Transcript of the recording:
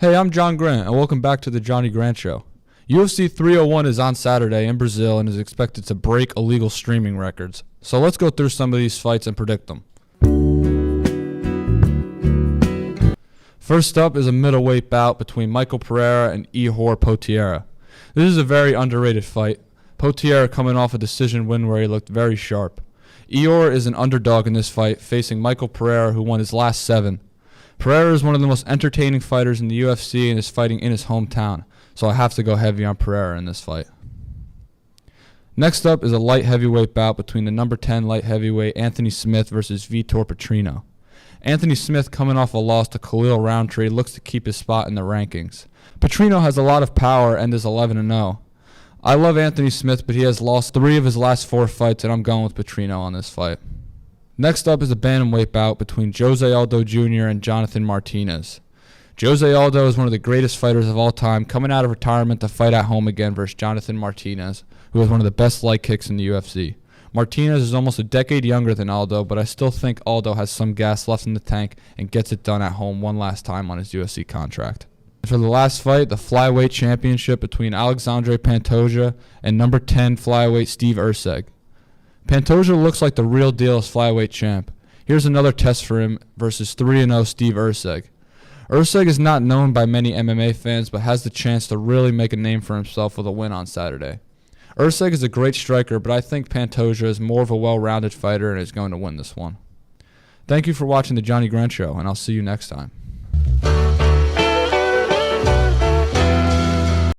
Hey, I'm John Grant, and welcome back to the Johnny Grant Show. UFC 301 is on Saturday in Brazil and is expected to break illegal streaming records. So let's go through some of these fights and predict them. First up is a middleweight bout between Michael Pereira and Ihor Potieria. This is a very underrated fight. Potieria coming off a decision win where he looked very sharp. Ihor is an underdog in this fight, facing Michael Pereira, who won his last 7. Pereira is one of the most entertaining fighters in the UFC and is fighting in his hometown, so I have to go heavy on Pereira in this fight. Next up is a light heavyweight bout between the number 10 light heavyweight Anthony Smith versus Vitor Petrino. Anthony Smith, coming off a loss to Khalil Roundtree, looks to keep his spot in the rankings. Petrino has a lot of power and is 11-0. I love Anthony Smith, but he has lost 3 of his last 4 fights, and I'm going with Petrino on this fight. Next up is a bantamweight bout between Jose Aldo Jr. and Jonathan Martinez. Jose Aldo is one of the greatest fighters of all time, coming out of retirement to fight at home again versus Jonathan Martinez, who has one of the best light kicks in the UFC. Martinez is almost a decade younger than Aldo, but I still think Aldo has some gas left in the tank and gets it done at home one last time on his UFC contract. For the last fight, the flyweight championship between Alexandre Pantoja and number 10 flyweight Steve Erceg. Pantoja looks like the real deal as flyweight champ. Here's another test for him versus 3-0 Steve Erceg. Erceg is not known by many MMA fans, but has the chance to really make a name for himself with a win on Saturday. Erceg is a great striker, but I think Pantoja is more of a well-rounded fighter and is going to win this one. Thank you for watching the Johnny Grant Show, and I'll see you next time.